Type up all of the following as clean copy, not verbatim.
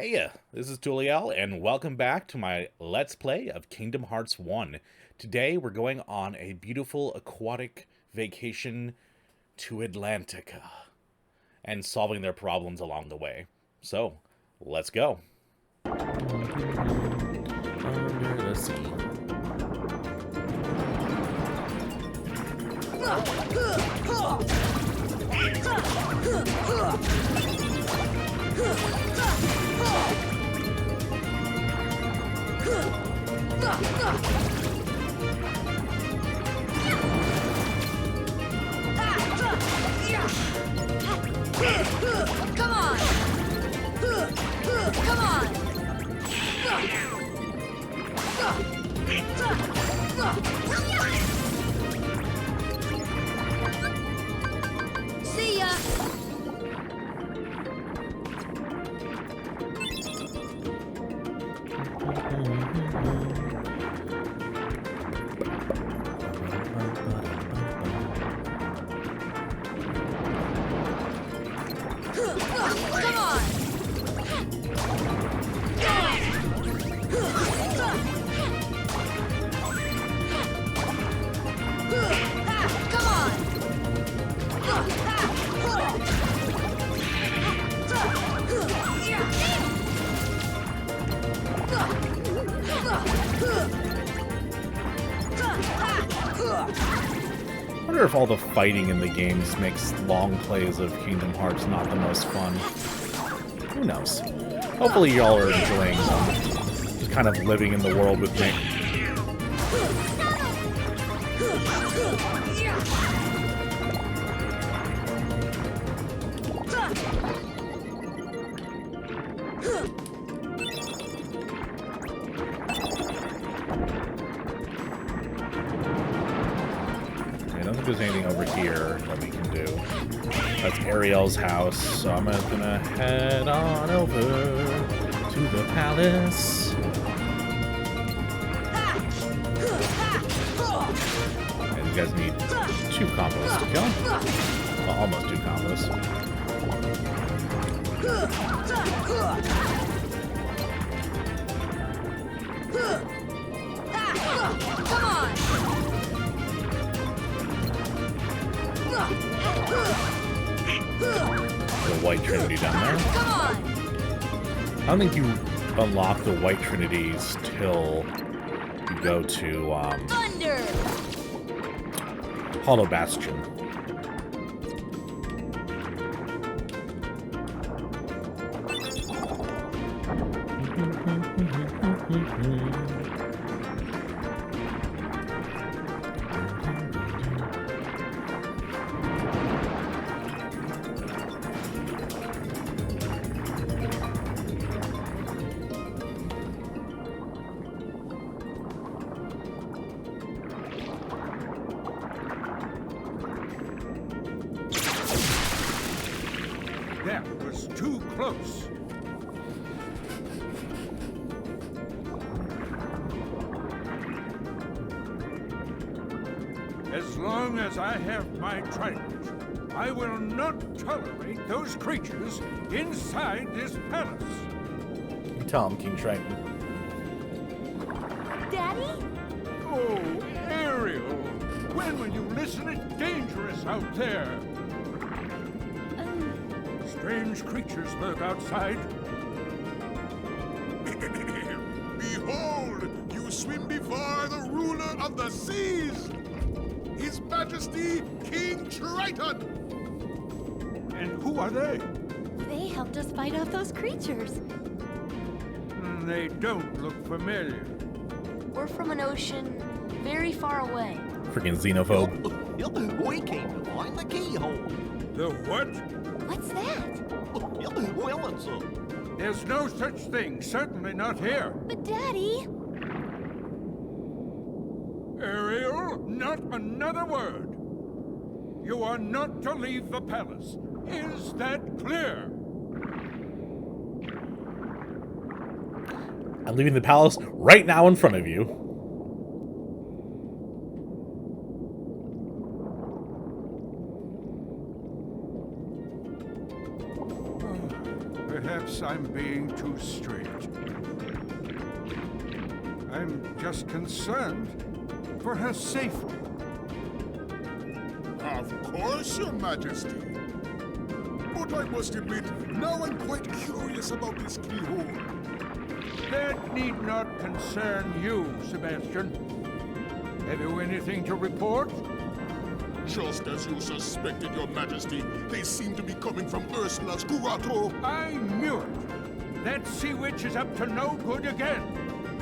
Hey, this is Tuliel, and welcome back to my Let's Play of Kingdom Hearts 1. Today, we're going on a beautiful aquatic vacation to Atlantica and solving their problems along the way. So, let's go. Under the sea. Come on! Come on! See ya! Come on! Come on! I wonder if all the fighting in the games makes long plays of Kingdom Hearts not the most fun. Who knows? Hopefully y'all are enjoying just kind of living in the world with me. I don't think there's anything over here that we can do. That's Ariel's house, so I'm gonna head on over to the palace. And you guys need 2 combos to kill. Well, almost 2 combos. Come on! The White Trinity down there. Come on! I don't think you unlock the White Trinities till you go to Thunder! Hollow Bastion. That was too close. As long as I have my trident, I will not tolerate those creatures inside this palace. You tell him, King Triton. Daddy? Oh, Ariel, when will you listen? It's dangerous out there. Strange creatures lurk outside. Behold, you swim before the ruler of the seas, His Majesty King Triton. And who are they? They helped us fight off those creatures. They don't look familiar. We're from an ocean very far away. Freaking xenophobe. We came to find the keyhole. The what? What's that? Well, it's a... There's no such thing, certainly not here. But Daddy... Ariel, not another word. You are not to leave the palace. Is that clear? I'm leaving the palace right now in front of you. Perhaps I'm being too you straight. I'm just concerned for her safety. Of course, Your Majesty. But I must admit, now I'm quite curious about this keyhole. That need not concern you, Sebastian. Have you anything to report? Just as you suspected, Your Majesty, they seem to be coming from Ursula's grotto. I knew it. That sea witch is up to no good again.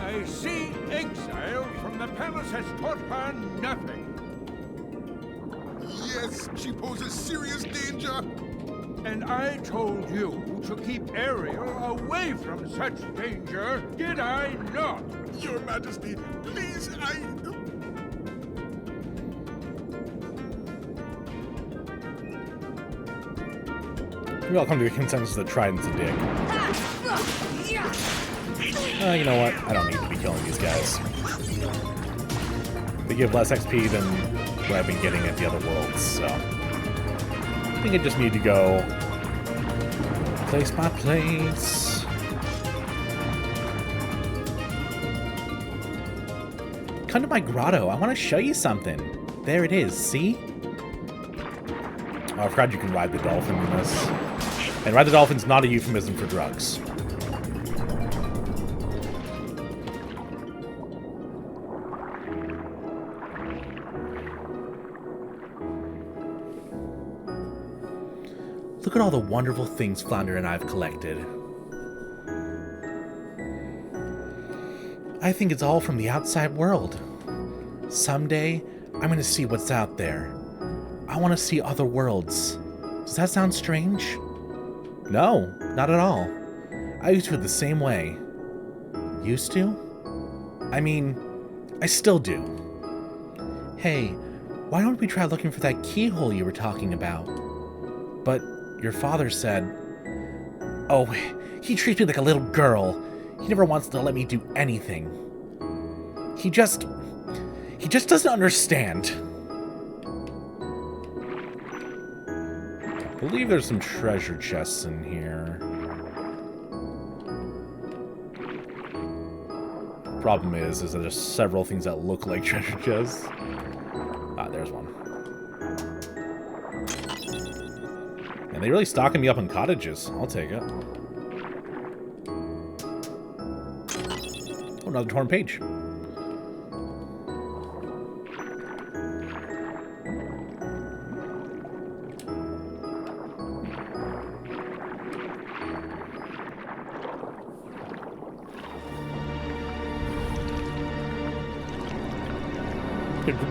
I see exile from the palace has taught her nothing. Yes, she poses serious danger. And I told you to keep Ariel away from such danger, did I not? Your Majesty, please, Welcome to the consensus that Trident's a dick. You know what? I don't need to be killing these guys. They give less XP than what I've been getting at the other worlds, so... I think I just need to go... place by place. Come to my grotto. I want to show you something. There it is, see? Oh, I forgot you can ride the dolphin in this. And ride the dolphin's not a euphemism for drugs. Look at all the wonderful things Flounder and I have collected. I think it's all from the outside world. Someday, I'm going to see what's out there. I want to see other worlds. Does that sound strange? No, not at all. I used to it the same way. Used to? I mean, I still do. Hey, why don't we try looking for that keyhole you were talking about? But your father said... Oh, he treats me like a little girl. He never wants to let me do anything. He just doesn't understand. I believe there's some treasure chests in here. Problem is that there's several things that look like treasure chests. Ah, there's one. And they really stocking me up on cottages. I'll take it. Oh, another torn page.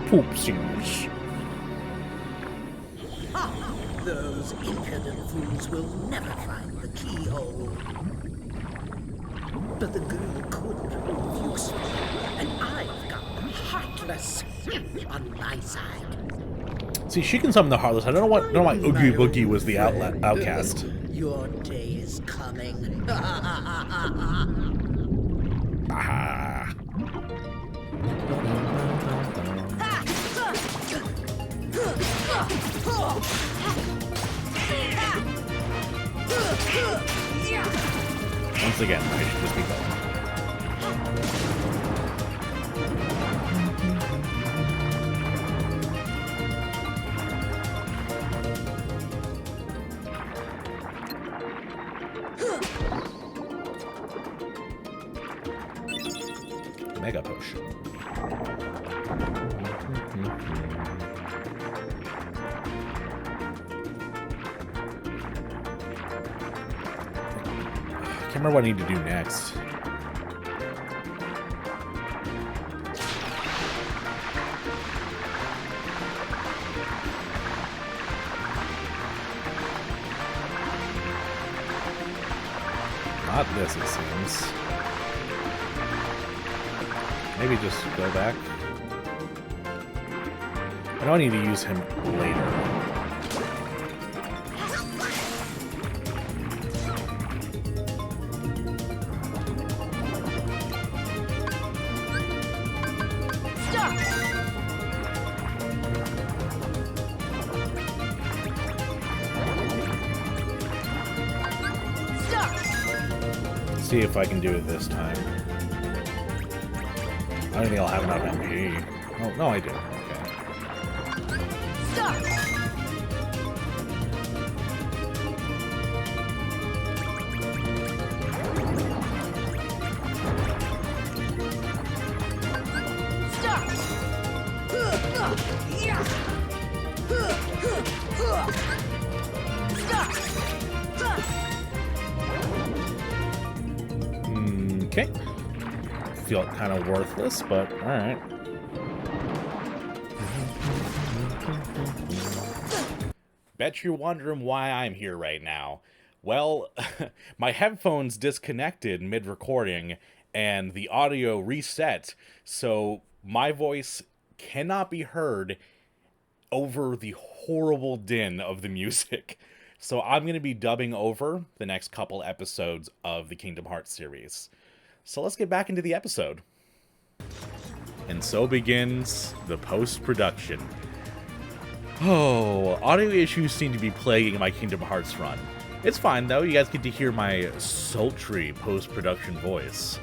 Poopsies. Those impudent fools will never find the keyhole. But the girl could prove useful, and I've got the heartless on my side. See, she can summon the heartless. I don't know why Oogie Boogie was the outcast. Your day is coming. Ah. Once again, I should just be going. Mega potion. I can't remember what I need to do next. Not this, it seems. Maybe just go back. I know I need to use him later. See if I can do it this time. I don't think I'll have enough MP. Oh, no, I do. Okay. Stop! Okay. Feel kind of worthless, but alright. Bet you're wondering why I'm here right now. Well, my headphones disconnected mid-recording, and the audio reset, so my voice cannot be heard over the horrible din of the music. So I'm going to be dubbing over the next couple episodes of the Kingdom Hearts series. So let's get back into the episode. And so begins the post-production. Oh, audio issues seem to be plaguing my Kingdom Hearts run. It's fine though, you guys get to hear my sultry post-production voice.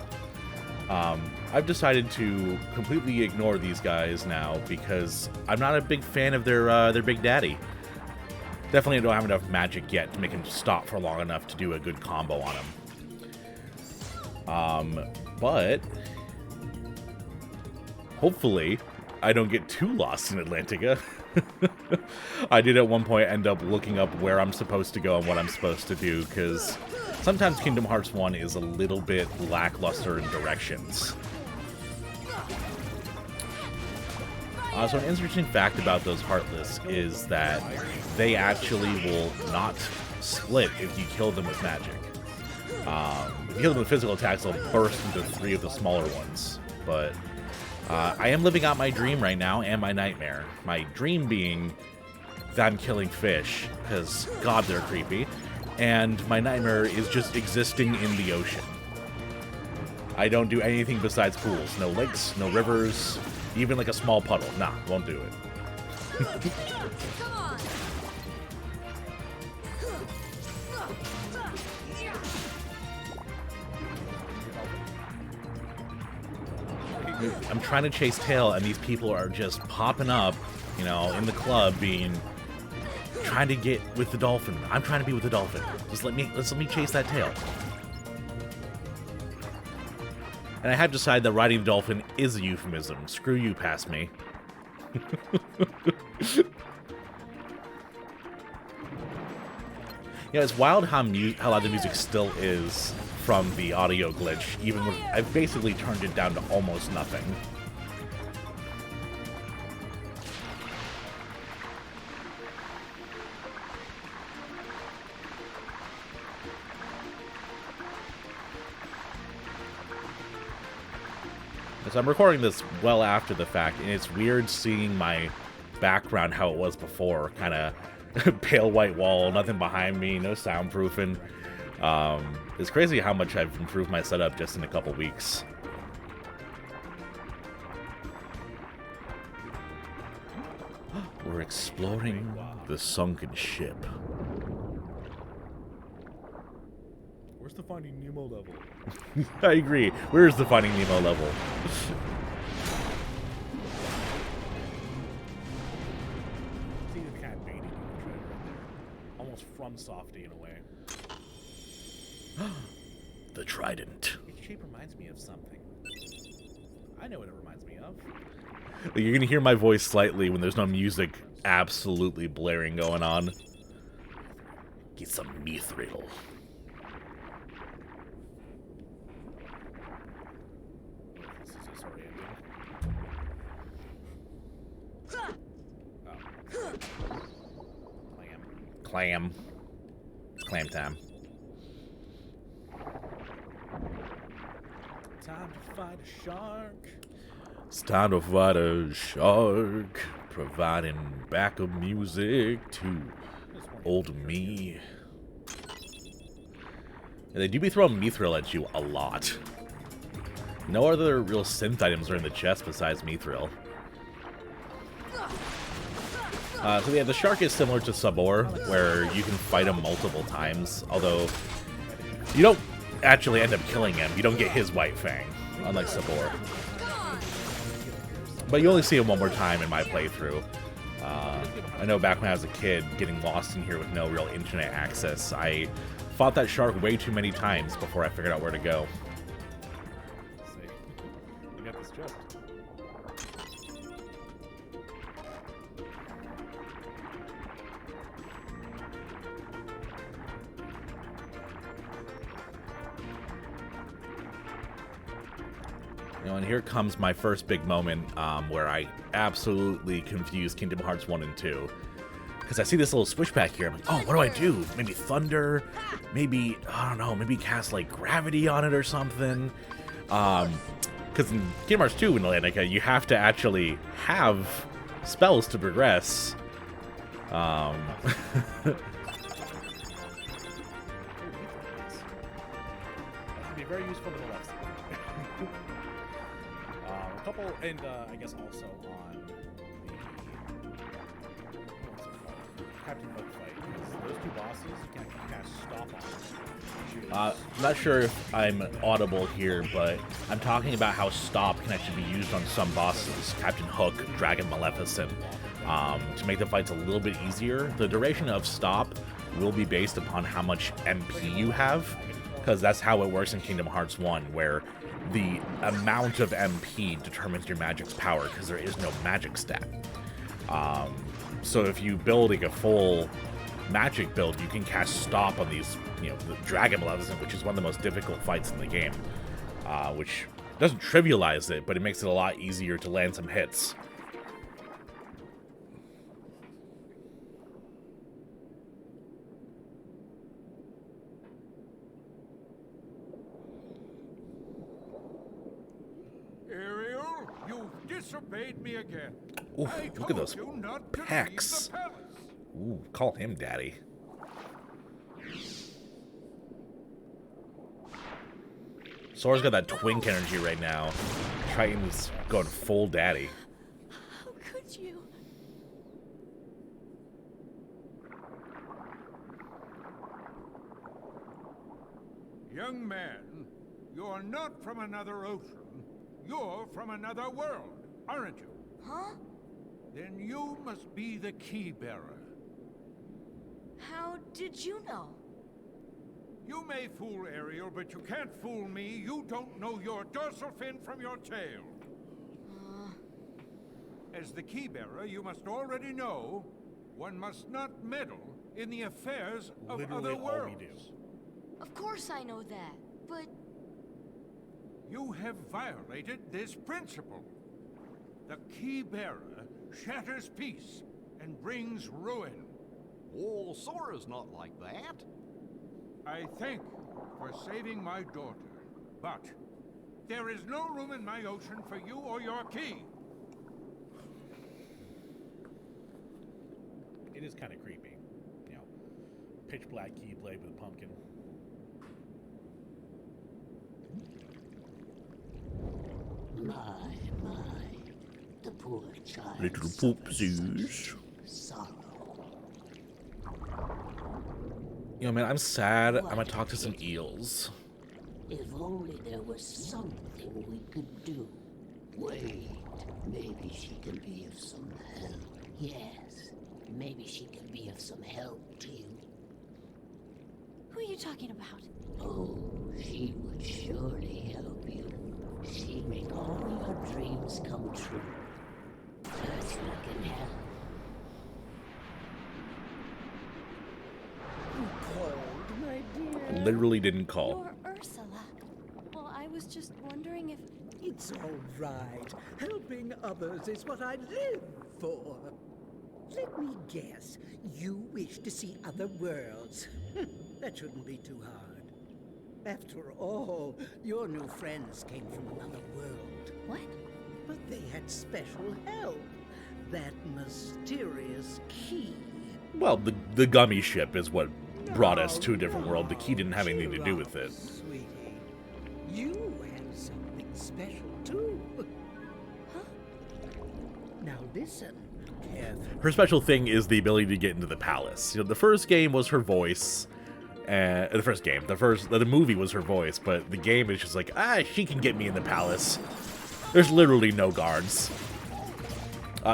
I've decided to completely ignore these guys now because I'm not a big fan of their Big Daddy. Definitely don't have enough magic yet to make him stop for long enough to do a good combo on him. But hopefully I don't get too lost in Atlantica. I did at one point end up looking up where I'm supposed to go and what I'm supposed to do, because sometimes Kingdom Hearts 1 is a little bit lackluster in directions. So an interesting fact about those Heartless is that they actually will not split if you kill them with magic. If you kill them with physical attacks, they'll burst into 3 of the smaller ones. But I am living out my dream right now, and my nightmare. My dream being that I'm killing fish, because, God, they're creepy. And my nightmare is just existing in the ocean. I don't do anything besides pools. No lakes, no rivers, even like a small puddle. Nah, won't do it. I'm trying to chase Tail, and these people are just popping up, you know, in the club, trying to get with the dolphin. I'm trying to be with the dolphin. Just let me chase that Tail. And I have decided that riding the dolphin is a euphemism. Screw you, pass me. Yeah, it's wild how loud the music still is from the audio glitch, even when I've basically turned it down to almost nothing. So I'm recording this well after the fact, and it's weird seeing my background how it was before, kind of pale white wall, nothing behind me, no soundproofing. It's crazy how much I've improved my setup just in a couple weeks. We're exploring the sunken ship. Where's the Finding Nemo level? I agree. Where's the Finding Nemo level? See the kind of baiting right there. Almost from Softy in a way. The Trident. Its shape reminds me of something. I know what it reminds me of. You're gonna hear my voice slightly when there's no music absolutely blaring going on. Get some mithril. Clam. It's clam time. Time to fight a shark. It's time to fight a shark. Providing backup music to old me. And they do be throwing mithril at you a lot. No other real synth items are in the chest besides mithril. So yeah, the shark is similar to Sabor, where you can fight him multiple times, although you don't actually end up killing him. You don't get his White Fang, unlike Sabor. But you only see him one more time in my playthrough. I know back when I was a kid, getting lost in here with no real internet access, I fought that shark way too many times before I figured out where to go. You got this just. You know, and here comes my first big moment where I absolutely confuse Kingdom Hearts 1 and 2. Because I see this little switchback here. I'm like, oh, what do I do? Maybe thunder? Maybe, I don't know, maybe cast like gravity on it or something. Because in Kingdom Hearts 2 in Atlantica, you have to actually have spells to progress. Be very useful to the left side. A couple, and I guess also on the Captain Hook fight, because those two bosses you can cast stop on. I'm not sure if I'm audible here, but I'm talking about how stop can actually be used on some bosses, Captain Hook, Dragon Maleficent, to make the fights a little bit easier. The duration of stop will be based upon how much MP you have, because that's how it works in Kingdom Hearts 1, where the amount of MP determines your magic's power, because there is no magic stat. So if you build like a full magic build, you can cast stop on these, you know, the Dragon Maleficent, which is one of the most difficult fights in the game, which doesn't trivialize it, but it makes it a lot easier to land some hits. Disobeyed me again. Ooh, look at those pecs. Ooh, call him daddy. Sora's got that twink energy right now. Triton's going full daddy. How could you? Young man, you're not from another ocean. You're from another world, aren't you? Huh? Then you must be the key bearer. How did you know? You may fool Ariel, but you can't fool me. You don't know your dorsal fin from your tail. As the key bearer, you must already know one must not meddle in the affairs of other worlds. We do. Of course I know that, but... You have violated this principle. The key bearer shatters peace and brings ruin. Oh, Sora's not like that. I thank you for saving my daughter, but there is no room in my ocean for you or your key. It is kind of creepy, you know, pitch black keyblade with a pumpkin. My, the poor child. Little poopsies. Sorrow. You know, man, I'm sad. I'm gonna talk to some eels. If only there was something we could do. Wait, maybe she can be of some help. Yes, maybe she can be of some help to you. Who are you talking about? Oh, she would surely help you. She'd make all your dreams come true. Ursula can help. You called, my dear? Literally didn't call. You're Ursula. Well, I was just wondering if... It's all right. Helping others is what I live for. Let me guess. You wish to see other worlds. That shouldn't be too hard. After all, your new friends came from another world. What? But they had special help. That mysterious key. Well, the gummy ship is what brought us to a different world. The key didn't have anything to do with it. Sweetie, you had something special too. Huh? Now listen carefully. Her special thing is the ability to get into the palace. You know, the first game was her voice. And the first game, the movie was her voice, but the game is just like, she can get me in the palace. There's literally no guards.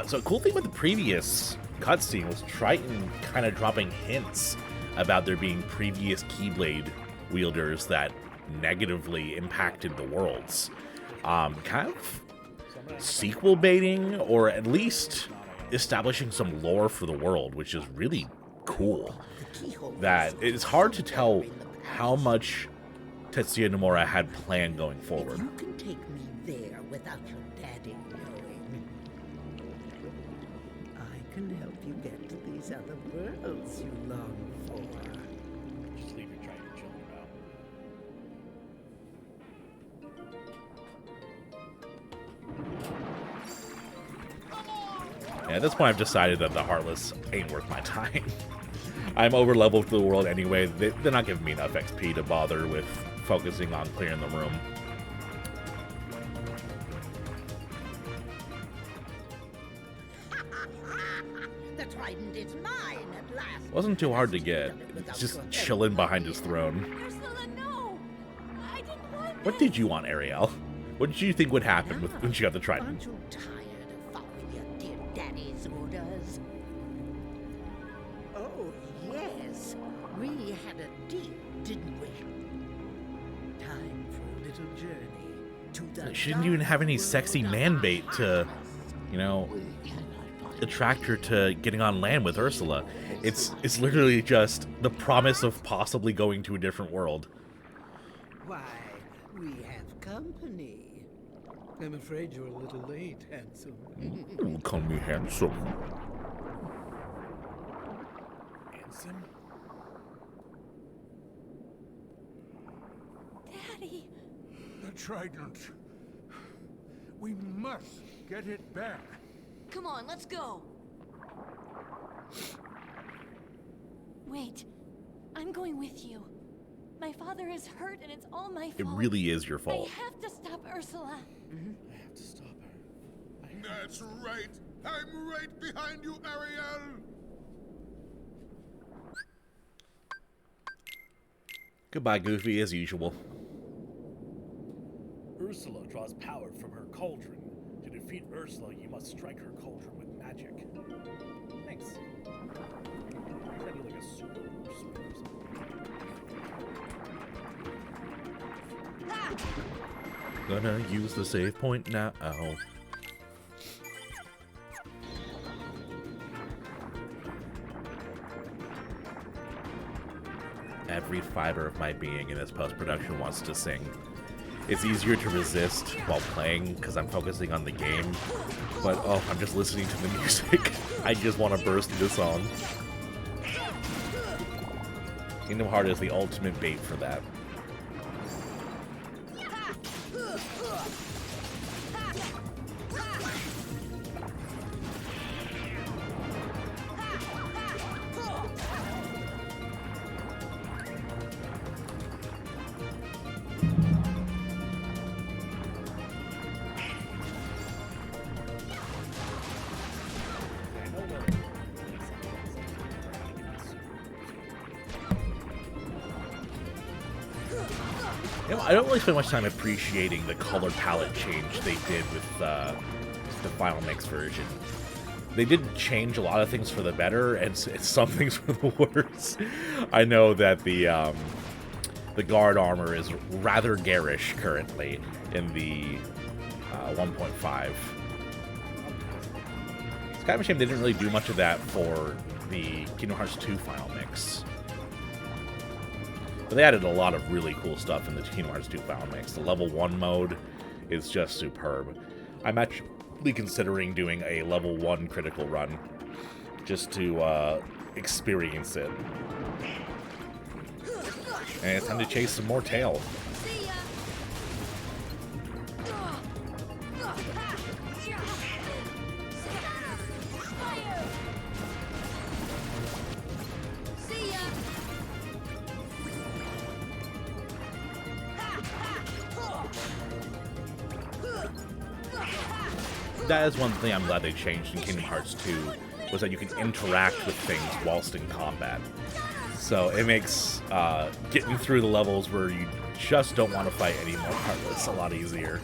So a cool thing with the previous cutscene was Triton kind of dropping hints about there being previous Keyblade wielders that negatively impacted the worlds. Kind of sequel baiting, or at least establishing some lore for the world, which is really cool. That it's hard to tell how much Tetsuya Nomura had planned going forward. You can take me there without your daddy knowing. I can help you get to these other worlds you long for. Just leave your Triton chilling about. Yeah, at this point, I've decided that the Heartless ain't worth my time. I'm over leveled for the world anyway. They're not giving me enough XP to bother with focusing on clearing the room. The trident is mine at last. Wasn't too hard to get. It's just chilling behind his throne. Ursula, no! I didn't want What did you want, Ariel? What did you think would happen when she got the trident? Aren't you tired of following your dear daddy's orders? Oh, yes. We had a deal, didn't we? Time for a little journey to the She didn't even have any sexy man bait to, you know, attract her to getting on land with Ursula. It's literally just the promise of possibly going to a different world. Why, we have company. I'm afraid you're a little late, handsome. Don't call me handsome. Handsome? Daddy. The trident. We must get it back. Come on, let's go. Wait. I'm going with you. My father is hurt and it's all my fault. It really is your I fault. have to stop Ursula. I have to stop her. That's right. I'm right behind you, Ariel. Goodbye, Goofy, as usual. Ursula draws power from her cauldron. To defeat Ursula, you must strike her cauldron with magic. Thanks. Try to do like a super swing or something. Gonna use the save point now. Every fiber of my being in this post-production wants to sing. It's easier to resist while playing because I'm focusing on the game, but oh, I'm just listening to the music. I just want to burst into song. Kingdom Hearts is the ultimate bait for that. You know, I don't really spend much time appreciating the color palette change they did with the Final Mix version. They did change a lot of things for the better, and some things for the worse. I know that the guard armor is rather garish currently in the 1.5. It's kind of a shame they didn't really do much of that for the Kingdom Hearts 2 Final Mix. But they added a lot of really cool stuff in the Kingdom Hearts 2 Final Mix. The level 1 mode is just superb. I'm actually considering doing a level 1 critical run just to experience it. And it's time to chase some more tail. See ya. Fire. See ya. That is one thing I'm glad they changed in Kingdom Hearts 2, was that you can interact with things whilst in combat. So it makes getting through the levels where you just don't want to fight anymore heartless a lot easier.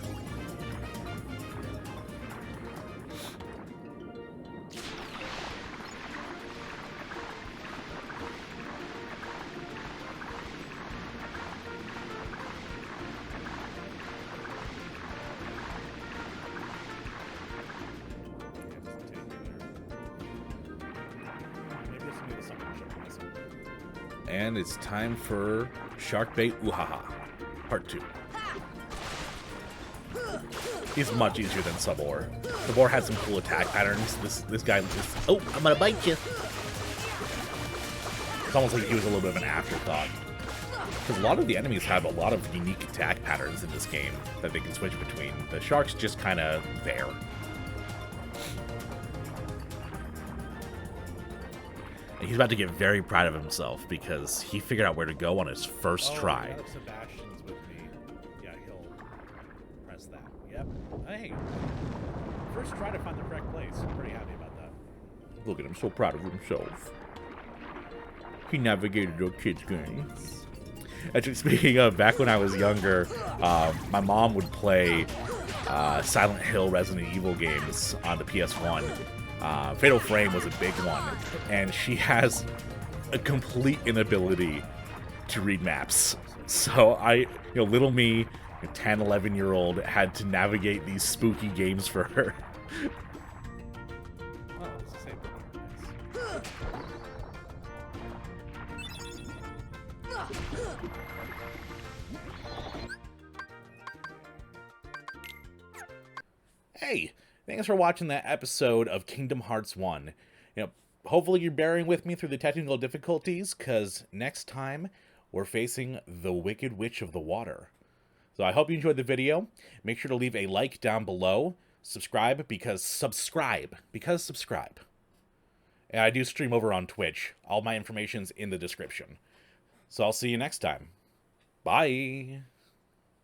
And it's time for Shark Bait Uhaha, Part 2. He's much easier than Sabor. Sabor had some cool attack patterns. This guy just... Oh, I'm gonna bite you! It's almost like he was a little bit of an afterthought. Because a lot of the enemies have a lot of unique attack patterns in this game that they can switch between. The shark's just kind of there. And he's about to get very proud of himself because he figured out where to go on his first try. Now that Sebastian's with me, yeah, he'll press that. Yep. Hey, first try to find the correct place. I'm pretty happy about that. Look at him, so proud of himself. He navigated a kid's game. Actually, speaking of, back when I was younger, my mom would play Silent Hill Resident Evil games on the PS1. Fatal Frame was a big one, and she has a complete inability to read maps. So little me, a 10, 11-year-old, had to navigate these spooky games for her. Oh, it's the same Hey, thanks for watching that episode of Kingdom Hearts 1. Hopefully you're bearing with me through the technical difficulties, because next time we're facing the Wicked Witch of the Water. So I hope you enjoyed the video. Make sure to leave a like down below. Subscribe. And I do stream over on Twitch. All my information's in the description. So I'll see you next time. Bye.